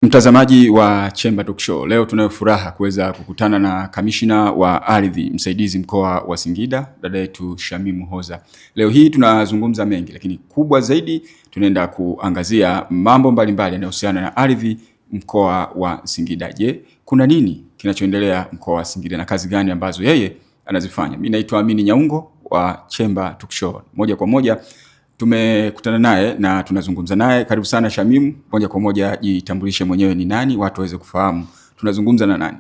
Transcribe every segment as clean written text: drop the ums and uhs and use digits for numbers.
Mtazamaji wa Chemba Talk Show, leo tunayo furaha kuweza kukutana na kamishina wa ardhi msaidizi mkoa wa Singida, dada yetu Shamimu Hoza. Leo hii tunazungumza mengi, lakini kubwa zaidi tunaenda kuangazia mambo mbalimbali yanayohusiana na ardhi mkoa wa Singida. Je, kuna nini kinachoendelea mkoa wa Singida na kazi gani ambazo yeye anazifanya? Mimi naitwa Amini Nyaungo wa Chemba Talk Show. Moja kwa moja tumekutana naye na tunazungumza naye. Karibu sana Shamimu. Moja kwa moja jitambulishe mwenyewe ni nani, watu waweze kufahamu tunazungumza na nani.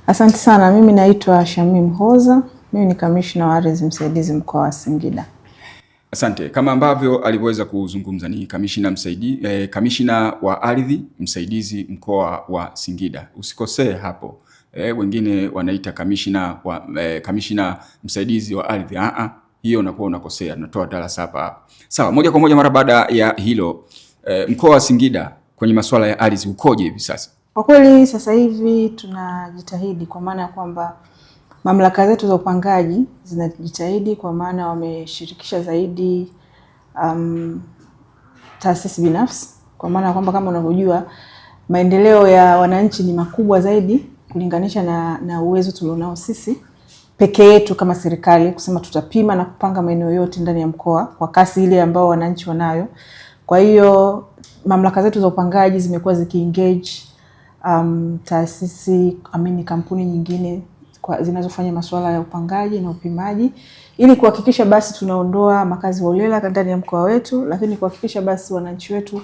Asante sana. Mimi naitwa Shamimu Hoza. Mimi ni kamishna wa ardhi msaidizi mkoa wa Singida. Asante. Kama ambavyo alivyoweza kuzungumza, ni kamishna wa ardhi msaidizi mkoa wa Singida. Usikosee hapo. Wengine wanaita kamishna msaidizi wa ardhi. Hiyo unakuwa unakosea, natoa darasa hapa. Sawa, moja kwa moja mara baada ya hilo, mkoa wa Singida kwenye masuala ya ardhi ukoje hivi sasa? Kwa kweli sasa hivi tunajitahidi, kwa maana ya kwamba mamlaka zetu za upangaji zinajitahidi, kwa maana wameshirikisha zaidi taasisi binafsi, kwa maana kwamba kama unavyojua maendeleo ya wananchi ni makubwa zaidi kulinganisha na uwezo tulionao sisi peke yetu kama serikali kusema tutapima na kupanga maeneo yote ndani ya mkoa kwa kasi ile ambao wananchi wanayo. Kwa hiyo mamlaka zetu za upangaji zimekuwa zikiengage taasisi kampuni nyingine zinazofanya masuala ya upangaji na upimaji ili kuhakikisha basi tunaondoa makazi holela ndani ya mkoa wetu, lakini kuhakikisha basi wananchi wetu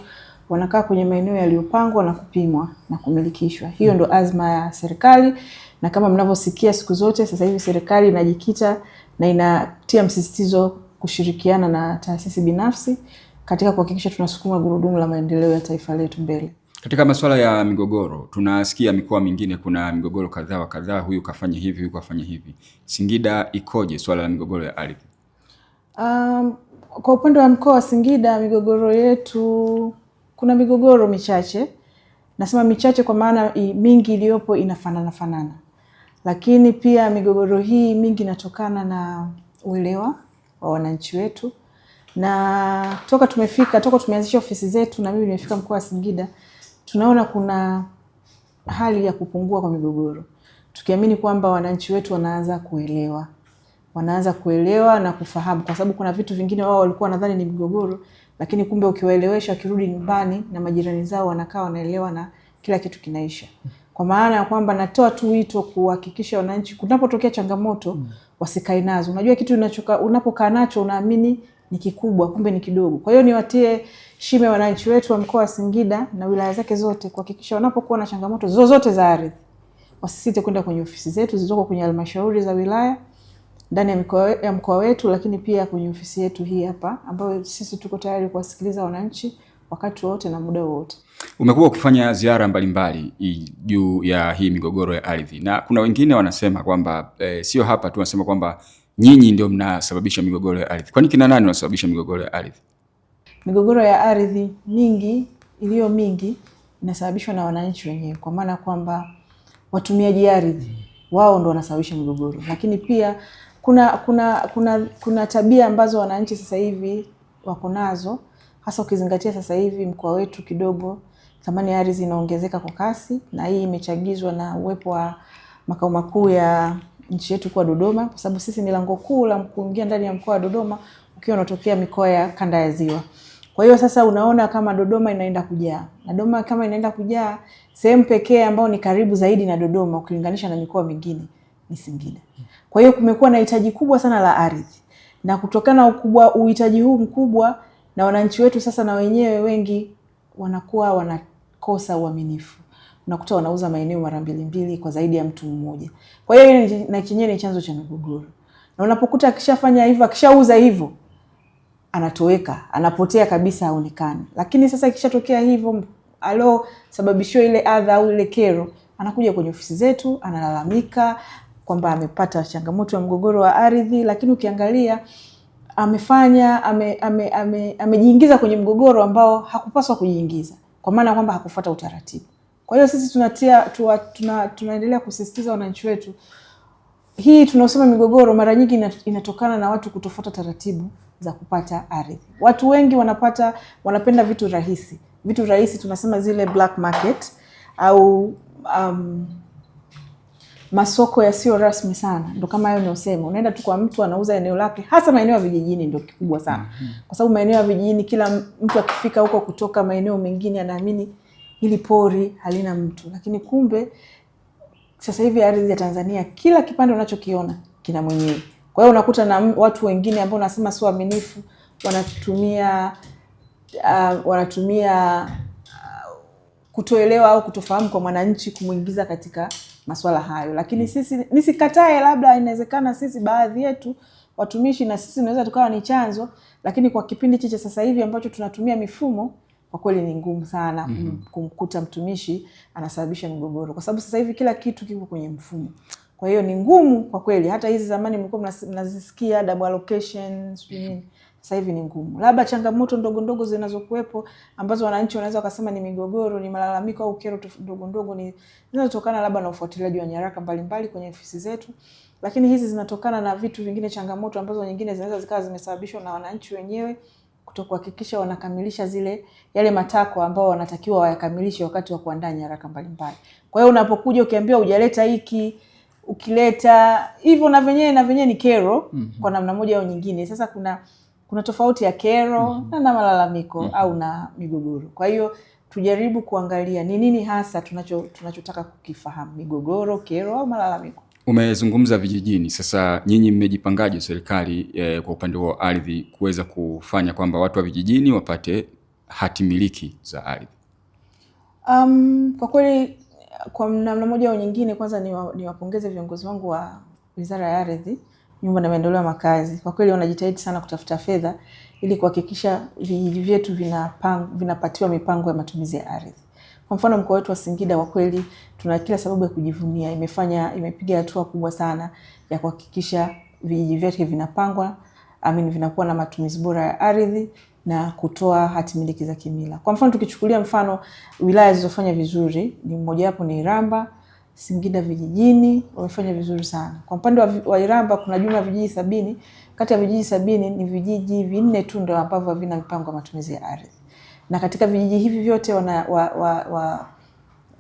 wanakaa kwenye maeneo yaliyopangwa na kupimwa na kumilikishwa. Hiyo ndo azma ya serikali, na kama mnavyosikia siku zote sasa hivi serikali inajikita na inatia msisitizo kushirikiana na taasisi binafsi katika kuhakikisha tunasukuma gurudumu la maendeleo ya taifa letu mbele. Katika masuala ya migogoro, tunasikia mikoa mingine kuna migogoro kadhaa, huyu kafanya hivi, huyu kafanya hivi. Singida ikoje swala la migogoro ya ardhi? Kwa upande wa mkoa wa Singida, migogoro yetu, kuna migogoro michache. Nasema michache kwa maana mingi iliyopo inafanana. Lakini pia migogoro hii mingi inatokana na uelewa wa wananchi wetu. Na toka tumeanzisha ofisi zetu na mimi nimefika mkoa wa Singida, tunaona kuna hali ya kupungua kwa migogoro. Tukiamini kwamba wananchi wetu wanaanza kuelewa na kufahamu, kwa sababu kuna vitu vingine wao walikuwa nadhani ni migogoro, lakini kumbe ukiwaelewesha wakirudi nyumbani na majirani zao wanakaa wanaelewa na kila kitu kinaisha. Kwa maana ya kwamba natoa tu wito kuhakikisha wananchi kunapotokea changamoto wasikae nazo. Unajua kitu unapokaa nacho unaamini ni kikubwa, kumbe ni kidogo. Kwa hiyo niwatie shime wananchi wetu wa mkoa wa Singida na wilaya zake zote kuhakikisha wanapokuwa na changamoto zozote za ardhi wasisite kwenda kwenye ofisi zetu zilizoko kwenye halmashauri za wilaya ndani ya mkoa wetu, lakini pia kwenye ofisi yetu hii hapa ambayo sisi tuko tayari kuwasikiliza wananchi wakati wote na muda wote. Umekuwa ukifanya ziara mbalimbali juu ya hii migogoro ya ardhi, na kuna wengine wanasema kwamba sio hapa tu, wanasema kwamba nyinyi ndio mnasababisha migogoro ya ardhi. Kwani kina nani wanasababisha migogoro ya ardhi? Migogoro ya ardhi iliyo mingi inasababishwa na wananchi wenyewe, kwa maana kwamba watumiaji ardhi wao ndio wanasababisha migogoro. Lakini pia kuna tabia ambazo wananchi sasa hivi wako nazo, hasa ukizingatia sasa hivi mkoa wetu kidogo thamani ya ardhi inaongezeka kwa kasi, na hii imechagizwa na uwepo wa makao makuu ya nchi yetu kwa Dodoma, kwa sababu sisi ni lango kuu la kuingia ndani ya mkoa wa Dodoma ukiwa unatokea mikoa ya kanda ya Ziwa. Kwa hiyo sasa unaona kama Dodoma inaenda kujaa. Na Dodoma kama inaenda kujaa, sehemu pekee ambayo ni karibu zaidi na Dodoma ukilinganisha na mikoa mingine ni Singida. Kwa hiyo kumekuwa na hitaji kubwa sana la ardhi. Na kutokana na uhitaji huu mkubwa, na wananchi wetu sasa na wenyewe wengi wanakuwa wanakosa uaminifu. Unakuta wanauza maeneo mara mbili kwa zaidi ya mtu mmoja. Kwa hiyo na chenyewe ni chanzo cha migogoro. Na unapokuta akishafanya hivyo, akishauza hivyo, anatoweka, anapotea kabisa, haonekani. Lakini sasa ikishatokea hivyo, sababishiwa ile adha au ile kero, anakuja kwenye ofisi zetu, analalamika kwamba amepata changamoto ya mgogoro wa ardhi, lakini ukiangalia amejiingiza kwenye mgogoro ambao hakupaswa kujiingiza, kwa maana kwamba hakufuata utaratibu. Kwa hiyo sisi tunaendelea kusisitiza wananchi wetu, hii tunaosema migogoro mara nyingi inatokana na watu kutofuata taratibu za kupata ardhi. Watu wengi wanapenda vitu rahisi, vitu rahisi tunasema zile black market au masoko yasiyo rasmi sana, ndo kama hayo niosema. Unaenda tu kwa mtu anauza eneo lake, hasa maeneo ya vijijini ndio kikubwa sana. Kwa sababu maeneo ya vijijini kila mtu akifika huko kutoka maeneo mengine anaamini hili pori halina mtu, lakini kumbe sasa hivi ardhi ya Tanzania kila kipande unachokiona kina mwenyewe. Kwa hiyo unakuta na watu wengine ambao nasema sio waaminifu wanatumia kutoelewa au kutofahamu kwa mwananchi kumuingiza katika masuala hayo. Lakini sisi nisikatae, labda inawezekana sisi baadhi yetu watumishi na sisi tunaweza tukawa ni chanzo, lakini kwa kipindi cha sasa hivi ambacho tunatumia mifumo, kwa kweli ni ngumu sana kumkuta mtumishi anasababisha migogoro, kwa sababu sasa hivi kila kitu kiko kwenye mfumo. Kwa hiyo ni ngumu kwa kweli. Hata hizi zamani mlikuwa mnazisikia double allocation nini, sasa hivi ni ngumu. Labda changamoto ndogo ndogo zinazokuwepo ambazo wananchi wanaweza wakasema ni migogoro, ni malalamiko au kero ndogo ndogo, ni zinazotokana labda na ufuatiliaji wa nyaraka mbalimbali kwenye ofisi zetu. Lakini hizi zinatokana na vitu vingine, changamoto ambazo nyingine zinaweza zikawa zimesababishwa na wananchi wenyewe kutokuhakikisha wanakamilisha yale matakwa ambao wanatakiwa wayakamilishe wakati wa kuandaa nyaraka mbalimbali. Kwa hiyo unapokuja ukiambiwa hujaleta hiki, ukileta hivyo na venyewe ni kero kwa namna moja au nyingine. Sasa kuna tofauti ya kero na malalamiko au na migogoro. Kwa hiyo tujaribu kuangalia ni nini hasa tunachotaka kukifahamu, migogoro, kero au malalamiko. Umezungumza vijijini. Sasa nyinyi mmejipangaje serikali kwa upande wa ardhi kuweza kufanya kwamba watu wa vijijini wapate hati miliki za ardhi? Kwa kweli kwa namna moja au nyingine, kwanza niwapongeze viongozi wangu wa Wizara ya Ardhi, Nyumba na Maendeleo ya Makazi. Kwa kweli wanajitahidi sana kutafuta fedha ili kuhakikisha vijiji vyetu vinapatiwa mipango ya matumizi ya ardhi. Kwa mfano mkoa wetu wa Singida, kwa kweli tuna kila sababu ya kujivunia. Imepiga hatua kubwa sana ya kuhakikisha vijiji vyetu vinakuwa na matumizi bora ya ardhi na kutoa hati miliki za kimila. Kwa mfano tukichukulia mfano wilaya zilizofanya vizuri, ni mmoja wapo ni Iramba, Singida vijijini wamefanya vizuri sana. Kwa upande wa Iramba kuna jumla vijiji 70, kati ya vijiji 70 ni vijiji 4 tu ndio ambavyo havina mipango ya matumizi ya ardhi. Na katika vijiji hivi vyote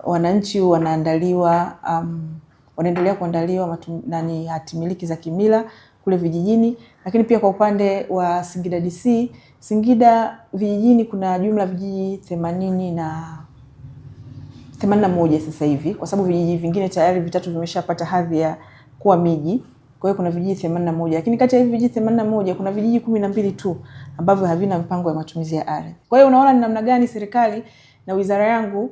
wananchi wanaendelea kuandaliwa hati miliki za kimila kule vijijini. Lakini pia kwa upande wa Singida DC, Singida vijijini kuna jumla vijiji 81 sasa hivi, kwa sababu vijiji vingine tayari vitatu vimeshapata hadhi ya kuwa miji. Kwa hiyo kuna vijiji 81, lakini kati ya hivi vijiji 81 kuna vijiji 12 tu ambavyo havina mpango ya matumizi ya ardhi. Kwa hiyo unaona ni namna gani serikali na wizara yangu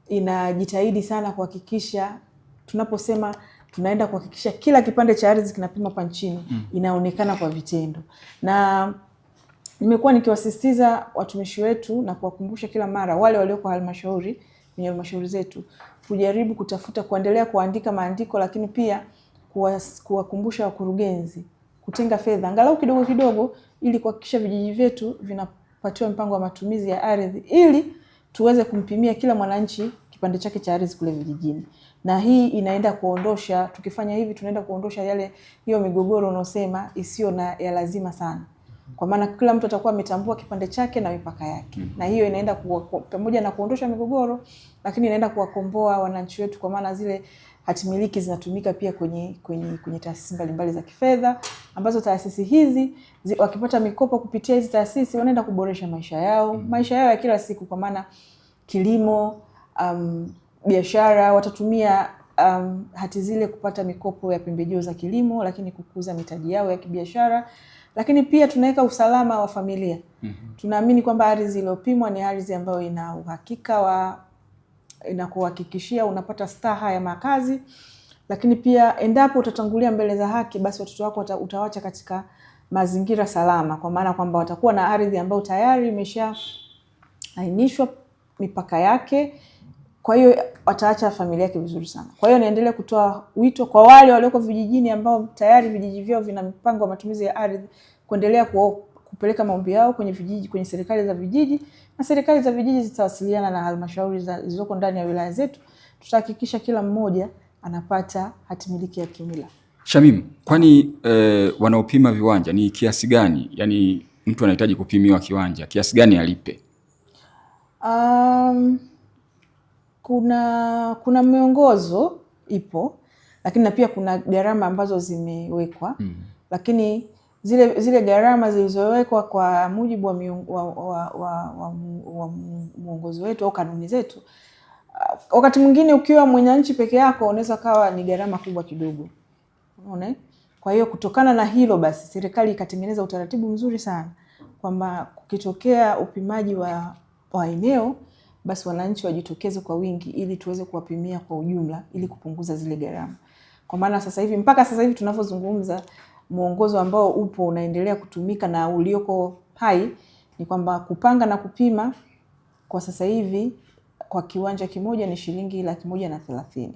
inajitahidi sana kuhakikisha, tunaposema tunaenda kuhakikisha kila kipande cha ardhi kinapimwa hapa nchini, inaonekana kwa vitendo. Na nimekuwa nikiwasisitiza watumishi wetu na kuwakumbusha kila mara wale walioko halmashauri, kwenye halmashauri zetu, kujaribu kuendelea kuandika maandiko, lakini pia kuwakumbusha wakurugenzi kutenga fedha angalau kidogo kidogo ili kuhakikisha vijiji vyetu vinapatiwa mpango wa matumizi ya ardhi, ili tuweze kumpimia kila mwananchi kipande chake cha ardhi kule vijijini. Na hii inaenda kuondosha, tukifanya hivi tunaenda kuondosha hiyo migogoro unaosema isiyo ya lazima sana. Kwa maana kila mtu atakuwa ametambua kipande chake na mipaka yake. Na hiyo inaenda pamoja na kuondosha migogoro, lakini inaenda kuwakomboa wananchi wetu, kwa maana zile hati miliki zinatumika pia kwenye taasisi mbalimbali za kifedha, ambazo taasisi hizi wakipata mikopo kupitia hizi taasisi wanaenda kuboresha maisha yao ya kila siku, kwa maana kilimo, biashara, watatumia hati zile kupata mikopo ya pembejeo za kilimo, lakini kukuza mitaji yao ya kibiashara. Lakini pia tunaweka usalama wa familia. Tunaamini kwamba ardhi iliyopimwa ni ardhi ambayo ina uhakika inakuhakikishia unapata staha ya makazi. Lakini pia endapo utatangulia mbele za haki, basi watoto wako utawacha katika mazingira salama, kwa maana kwamba watakuwa na ardhi ambayo tayari imeshaainishwa mipaka yake. Kwa hiyo wataacha familia yake vizuri sana. Kwa hiyo naendelea kutoa wito kwa wale walioko vijijini ambao tayari vijiji vyao vina mipango ya matumizi ya ardhi, kuendelea kupeleka maombi yao kwenye serikali za vijiji, na serikali za vijiji zitawasiliana na halmashauri zilizoko ndani ya wilaya zetu. Tutahakikisha kila mmoja anapata hati miliki ya kimila. Shamimu, kwani wanaopima viwanja ni kiasi gani? Yaani mtu anahitaji kupimiwa kiwanja, kiasi gani alipe? Kuna miongozo ipo, lakini na pia kuna gharama ambazo zimewekwa. Lakini zile gharama zilizowekwa kwa mujibu wa mwongozo wetu au kanuni zetu, wakati mwingine ukiwa mwananchi peke yako unaweza kawa ni gharama kubwa kidogo. Unaona? Kwa hiyo kutokana na hilo basi serikali ikatengeneza utaratibu mzuri sana kwamba kukitokea upimaji wa eneo basi wananchi wajitokeze kwa wingi ili tuweze kuwapimia kwa ujumla ili kupunguza zile gharama. Kwa maana mpaka sasa hivi tunavyozungumza, mwongozo ambao upo unaendelea kutumika na ulioko hai ni kwamba kupanga na kupima kwa sasa hivi kwa kiwanja kimoja ni shilingi 130,000.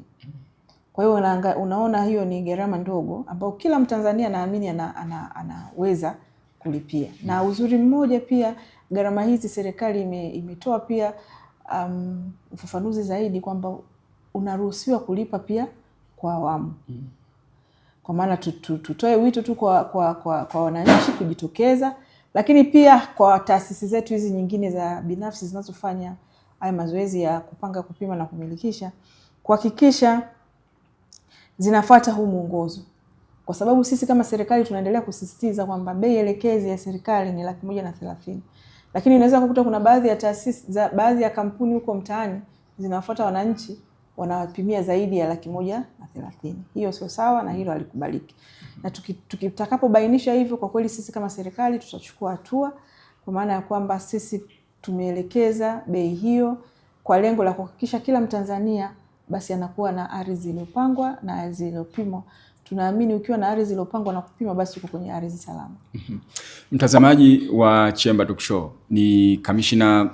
Kwa hiyo unaona hiyo ni gharama ndogo ambao kila Mtanzania naamini anaweza kulipia. Na uzuri mmoja pia, gharama hizi serikali imetoa pia ufafanuzi zaidi kwamba unaruhusiwa kulipa pia kwa awamu. Kwa maana tutoe wito tu kwa wananchi kujitokeza, lakini pia kwa taasisi zetu hizi nyingine za binafsi zinazofanya haya mazoezi ya kupanga, kupima na kumilikisha, kuhakikisha zinafuata huu mwongozo. Kwa sababu sisi kama serikali tunaendelea kusisitiza kwamba bei elekezi ya serikali ni 130,000. Lakini unaweza kukuta kuna baadhi ya taasisi baadhi ya kampuni huko mtaani zinafuata wananchi wanawapimia zaidi ya 130,000. Hiyo sio sawa na hilo halikubaliki. Na tutakapobainisha hivyo, kwa kweli sisi kama serikali tutachukua hatua, kwa maana ya kwamba sisi tumeelekeza bei hiyo kwa lengo la kuhakikisha kila Mtanzania basi anakuwa na ardhi iliyopangwa na ardhi iliyopimwa. Tunaamini ukiwa na ardhi iliyopangwa na kupima basi uko kwenye ardhi salama. Mtazamaji wa Chemba Talk Show, ni kamishna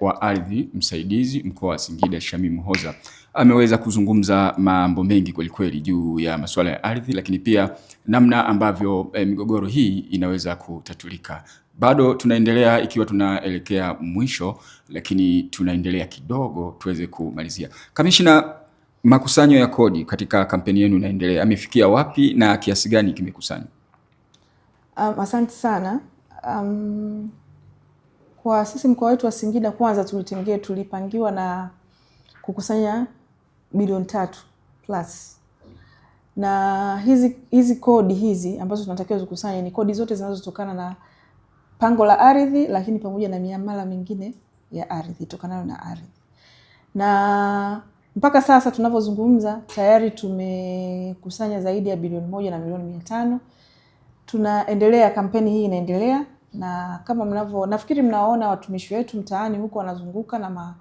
wa ardhi msaidizi mkoa wa Singida Shamimu Hoza ameweza kuzungumza mambo mengi kweli kweli juu ya masuala ya ardhi, lakini pia namna ambavyo migogoro hii inaweza kutatulika. Bado tunaendelea ikiwa tunaelekea mwisho, lakini tunaendelea kidogo tuweze kumalizia. Kamishna, makusanyo ya kodi katika kampeni yenu inaendelea, amefikia wapi na kiasi gani kimekusanywa? Asante sana. Kwa sisi mkoa wetu wa Singida, kwanza tulipangiwa na kukusanya bilioni 3 plus. Na hizi kodi hizi ambazo tunatakiwa kukusanya ni kodi zote zinazotokana na pango la ardhi, lakini pamoja na miamala mingine ya ardhi tokanayo na ardhi. Na mpaka sasa tunavyozungumza tayari tumekusanya zaidi ya bilioni 1 na milioni 500. Tunaendelea, kampeni hii inaendelea, na kama nafikiri mnaona watumishi wetu mtaani huko wanazunguka na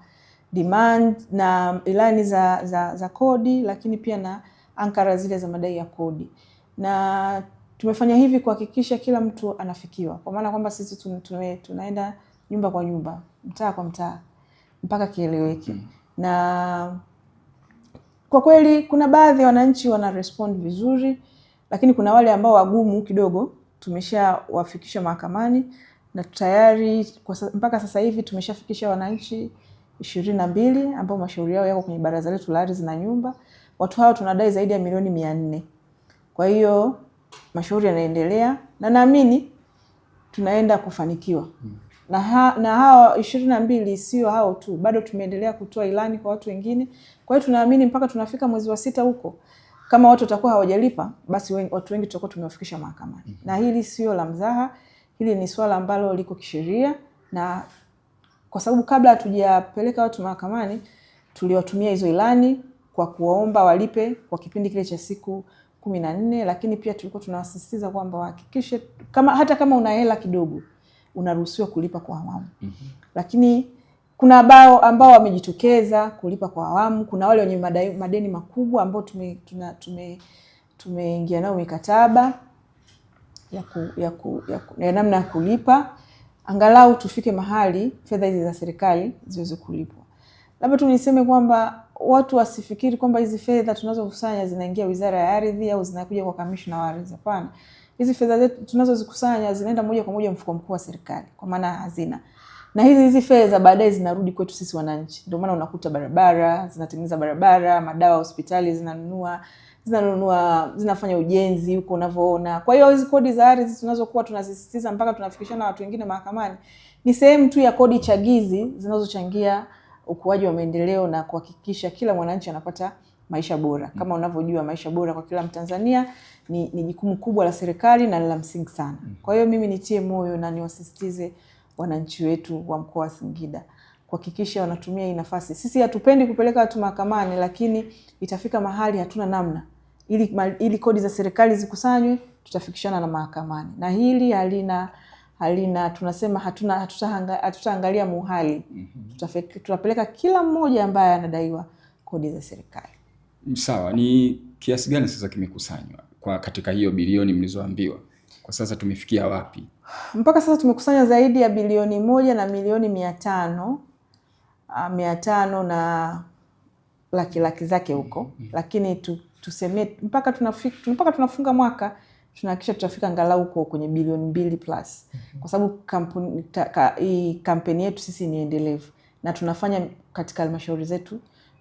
demand na ilani za kodi, lakini pia na ankara zile za madai ya kodi. Na tumefanya hivi kuhakikisha kila mtu anafikiwa, kwa maana kwamba sisi tunaenda nyumba kwa nyumba, mtaa kwa mtaa, mpaka kieleweke. Na kwa kweli kuna baadhi ya wananchi wana respond vizuri, lakini kuna wale ambao wagumu kidogo tumeshawafikisha mahakamani, na tayari mpaka sasa hivi tumeshafikisha wananchi 22 ambao mashauri yao yako kwenye baraza letu la ardhi na nyumba. Watu hao tunadai zaidi ya milioni 400. Kwa hiyo mashauri yanaendelea na naamini tunaenda kufanikiwa. Na hao 22 sio hao tu, bado tumeendelea kutoa ilani kwa watu wengine. Kwa hiyo tunaamini mpaka tunafika mwezi wa 6 huko, kama watu watakuwa hawajalipa basi watu wengi tutakuwa tumewafikisha mahakamani. Na hili sio la mzaha, hili ni swala ambalo liko kisheria, na kwa sababu kabla hatujapeleka watu mahakamani tuliwatumia hizo ilani kwa kuwaomba walipe kwa kipindi kile cha siku 14, lakini pia tulikuwa tunawasisitiza kwamba wahakikishe hata kama una hela kidogo unaruhusiwa kulipa kwa awamu. Lakini kuna ambao wamejitokeza kulipa kwa awamu, kuna wale wenye madeni makubwa ambao tumeingia nao mikataba ya namna ya kulipa, angalau tufike mahali fedha hizi za serikali ziweze kulipwa. Labda tu niseme kwamba watu wasifikiri kwamba hizi fedha tunazokusanya zinaingia Wizara ya Ardhi au zinakuja kwa kamishna wa ardhi. Hapana. Hizi fedha zetu tunazozikusanya zinaenda moja kwa moja mfuko mkuu wa serikali, kwa maana hazina. na hizi fedha baadaye zinarudi kwetu sisi wananchi. Ndio maana unakuta barabara zinatengeneza barabara, madawa hospitali zinafanya ujenzi huko unavyoona. Kwa hiyo hizi kodi za ardhi tunazokuwa tunazisisitiza mpaka tunafikishana watu wengine mahakamani ni sehemu tu ya kodi chagizi zinazochangia ukuaji wa maendeleo na kuhakikisha kila mwananchi anapata maisha bora. Kama unavyojua, maisha bora kwa kila Mtanzania ni jukumu kubwa la serikali na la msingi sana. Kwa hiyo mimi nitie moyo na niwasisitize wananchi wetu wa mkoa wa Singida kuhakikisha wanatumia hii nafasi. Sisi hatupendi kupeleka watu mahakamani, lakini itafika mahali hatuna namna. Ili kodi za serikali zikusanywe, tutafikishana na mahakamani. Na hili halina tunasema hatutaangalia muhali. Tutapeleka kila mmoja ambaye anadaiwa kodi za serikali. Sawa, ni kiasi gani sasa kimekusanywa kwa katika hiyo bilioni mlizoambiwa? Kwa sasa tumefikia wapi? Mpaka sasa tumekusanya zaidi ya bilioni 1 na milioni 500 na laki zake huko. Lakini tuseme mpaka tunafunga mwaka tunahakikisha tutafika angalau huko kwenye bilioni 2+. Kwa sababu kampeni yetu sisi ni endelevu na tunafanya katika halmashauri zetu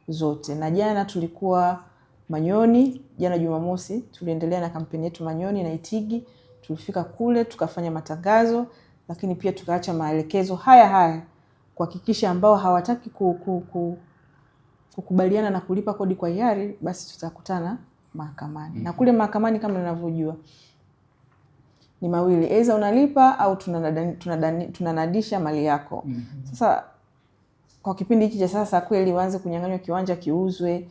zote. Na jana tulikuwa Manyoni, jana Jumamosi tuliendelea na kampeni yetu Manyoni na Itigi. Tulifika kule tukafanya matangazo, lakini pia tukaacha maelekezo haya kuhakikisha ambao hawataki kukubaliana na kulipa kodi kwa hiari, basi tutakutana mahakamani. Na kule mahakamani kama ninavyojua ni mawili, aidha unalipa au tunanadisha mali yako. Sasa kwa kipindi hiki cha sasa kweli waanze kunyang'anywa kiwanja kiuzwe,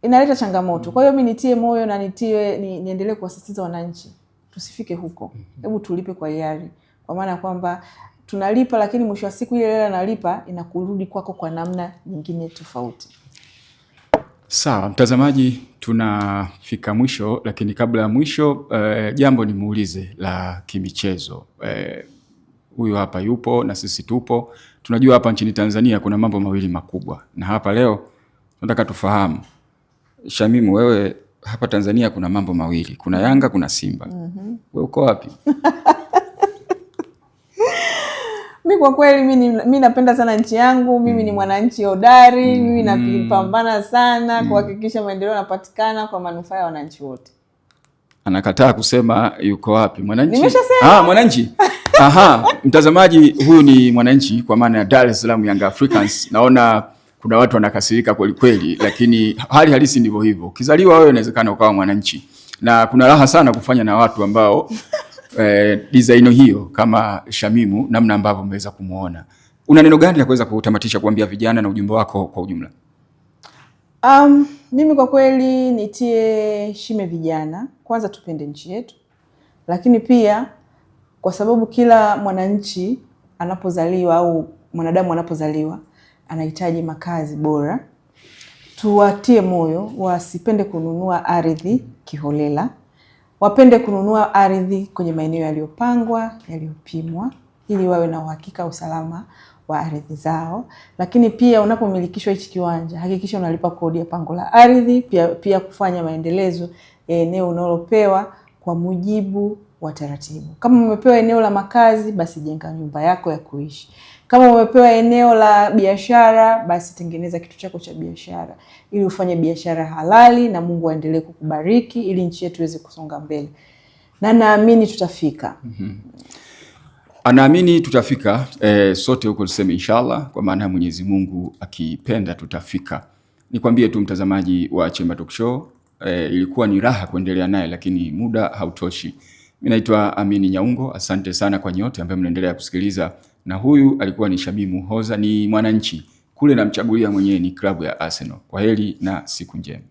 inaleta changamoto. Kwa hiyo mimi nitie moyo na niendelee kuwasisitiza wananchi tusifike huko. Hebu tulipe kwa hiari. Kwa maana kwamba tunalipa, lakini mwisho wa siku ile hela nalipa inakurudi kwako kwa namna nyingine tofauti. Sawa, mtazamaji, tunafika mwisho, lakini kabla ya mwisho jambo nimuulize la kimichezo. Huyu hapa yupo na sisi tupo. Tunajua hapa nchini Tanzania kuna mambo mawili makubwa. Na hapa leo nataka tufahamu. Shamimu, wewe hapa Tanzania kuna mambo mawili. Kuna Yanga, kuna Simba. Wewe uko wapi? Mimi kwa kweli mimi napenda sana nchi yangu. Mimi ni mwananchi hodari. Mimi napambana sana kuhakikisha maendeleo yanapatikana kwa manufaa ya wananchi wote. Anakataa kusema yuko wapi. Mwananchi? Nimeshasema. Mwananchi. Aha, mtazamaji, huyu ni mwananchi kwa maana ya Dar es Salaam Young Africans. Naona kuna watu wanakasirika kweli, lakini hali halisi ndivyo hivyo. Ukizaliwa wewe inawezekana ukawa mwananchi. Na kuna raha sana kufanya na watu ambao design hiyo kama Shamimu, namna ambavyo umeweza kumuona. Una neno gani la kuweza kutamatisha kuambia vijana na ujumbe wako kwa ujumla? Mimi kwa kweli nitie shime vijana. Kwanza tupende nchi yetu. Lakini pia kwa sababu kila mwananchi anapozaliwa au mwanadamu anapozaliwa anahitaji makazi bora. Tuwatie moyo wasipende kununua ardhi kiholela. Wapende kununua ardhi kwenye maeneo yaliyopangwa, yaliyopimwa, ili wawe na uhakika usalama wa ardhi zao. Lakini pia unapomilikishwa hichi kiwanja, hakikisha unalipa kodi ya pango la ardhi, pia kufanya maendelezo ya eneo unalopewa kwa mujibu wa taratibu. Kama umepewa eneo la makazi, basi jenga nyumba yako ya kuishi. Kama umepewa eneo la biashara, basi tengeneza kitu chako cha biashara ili ufanye biashara halali na Mungu aendelee kukubariki ili nchi yetu iweze kusonga mbele. Na naamini tutafika. Anaamini tutafika, sote huko tuseme inshallah, kwa maana Mwenyezi Mungu akipenda tutafika. Nikwambie tu mtazamaji wa Chemba Talk Show, ilikuwa ni raha kuendelea naye, lakini muda hautoshi. Mimi naitwa Amini Nyaungo, asante sana kwa nyote ambao mnaendelea kusikiliza. Na huyu alikuwa ni Shamimu Hoza, ni mwananchi. Kule namchagulia mwenyewe ni klabu ya Arsenal. Kwaheri na siku njema.